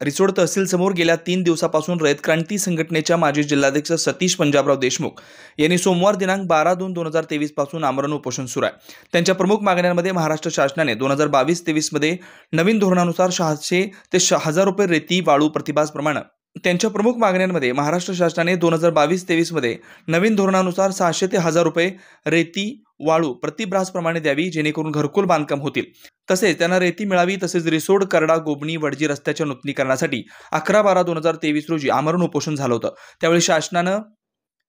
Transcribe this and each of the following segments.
रिसोड तहसील समोर गेल्या 3 दिवसापासून रयत क्रांती संघटनेच्या माजी जिल्हाध्यक्ष सतीश पंजाबराव देशमुख यांनी सोमवार दिनांक 12/2/2023 पासून आमरण उपोषण सुरू आहे। त्यांच्या प्रमुख मागण्यांमध्ये महाराष्ट्र शासनाने 2022-23 मध्ये नवीन धोरणानुसार 600 ते 1000 रुपये रेती वाळू प्रतिभासप्रमाणे त्यांच्या प्रमुख मागण्यांमध्ये महाराष्ट्र शासनाने 2022-23 मध्ये नवीन धोरणानुसार 600 ते 1000 रुपये रेती वाळू प्रतिब्रासप्रमाणे द्यावी, जेणेकरून घरकुल बांधकाम होतील। तसेच त्यांना रेती मिळावी। तसेच रिसोड करडा गोबणी वडजी रस्त्याच्या नूतनीकरणासाठी 11/12/2023 रोजी आमरण उपोषण झालं होतं। त्यावेळी शासनानं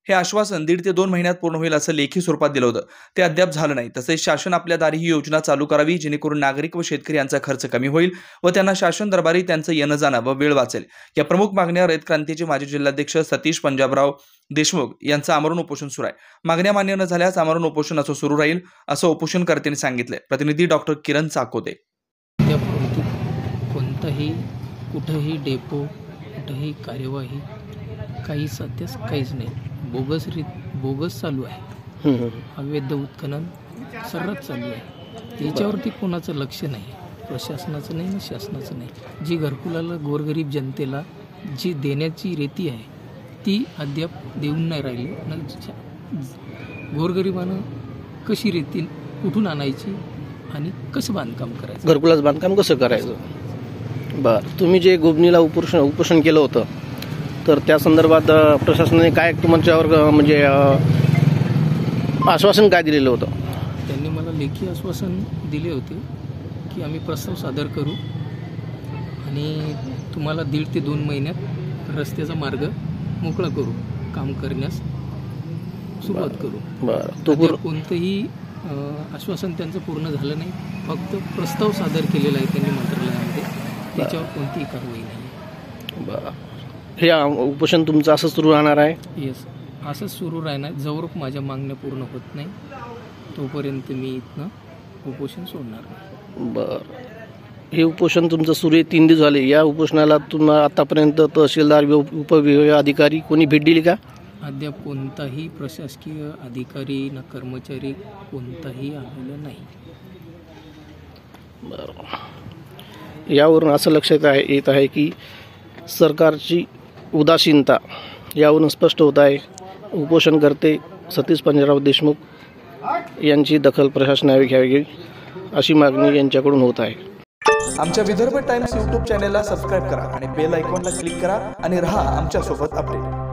हे आश्वासन 1.5 ते 2 महिन्यात पूर्ण होईल असं लेखी स्वरूपात दिलं होतं, ते अद्याप झालं नाही। तसेच शासन आपल्या दारी ही योजना चालू करावी, जेणेकरून नागरिक व शेतकरी यांचा खर्च कमी होईल व त्यांना शासन दरबारी त्यांचं येणं जाणं व वेळ वाचेल। या प्रमुख मागण्या रयत क्रांतीचे माजी जिल्हाध्यक्ष सतीश पंजाबराव देशमुख यांचं आमरण उपोषण सुरू आहे। मागण्या मान्य न झाल्यास आमरण उपोषण असं सुरू राहील असं उपोषणकर्त्यांनी सांगितलंय। प्रतिनिधी डॉक्टर किरण चाकोते। कोणताही कुठेही डेपो कुठेही कार्यवाही काही सध्याच काहीच नाही, बोगस चालू आहे। अवैध उत्खनन सर्रास चालू आहे। याच्यावरती कोणाचं लक्ष नाही, प्रशासनाचं नाही ना शासनाचं नाही। जी घरकुलाला गोरगरीब जनतेला जी देण्याची रेती आहे ती अद्याप देऊन नाही राहिली। गोरगरिबानं कशी रेती कुठून आणायची आणि कसं बांधकाम करायचं, घरकुलाचं बांधकाम कसं करायचं। बरं, तुम्ही जे गोबनीला उपोषण केलं होतं तर त्या संदर्भात प्रशासनाने काय तुमच्यावर म्हणजे आश्वासन काय दिलेलं होतं? त्यांनी मला लेखी आश्वासन दिले होते की आम्ही प्रस्ताव सादर करू आणि तुम्हाला 1.5 ते 2 महिन्यात रस्त्याचा मार्ग मोकळा करू, काम करण्यास सुरुवात करू। बरं, तो कोणतंही आश्वासन त्यांचं पूर्ण झालं नाही, फक्त प्रस्ताव सादर केलेला आहे त्यांनी मंत्रालयामध्ये, त्याच्यावर कोणतीही कारवाई नाही। बरं, हे उपोषण तुमचं असं सुरू राहणार आहे? येस, असंच सुरू राहणार। जोवर माझ्या मागण्या पूर्ण होत नाही तोपर्यंत मी इथनं उपोषण सोडणार नाही। बरं, हे उपोषण तुमचं सुरू आहे, 3 दिवस झाले। या उपोषणाला तुम्हाला आतापर्यंत तहसीलदार उपविभागीय अधिकारी कोणी भेट दिली का? अद्याप कोणताही प्रशासकीय अधिकारी ना कर्मचारी कोणताही आलेला नाही। बरं, यावरून असं लक्षात येत आहे की सरकारची उदासीनता यावरून स्पष्ट होत आहे। उपोषणकर्ते सतीश पंजाबराव देशमुख यांची दखल प्रशासनाने घ्यावी अशी मागणी यांच्याकडून होत आहे। आमच्या विदर्भ टाइम्स YouTube चॅनेलला सबस्क्राइब करा आणि बेल आयकॉनला क्लिक करा आणि रहा आमच्या सोबत अपडेट।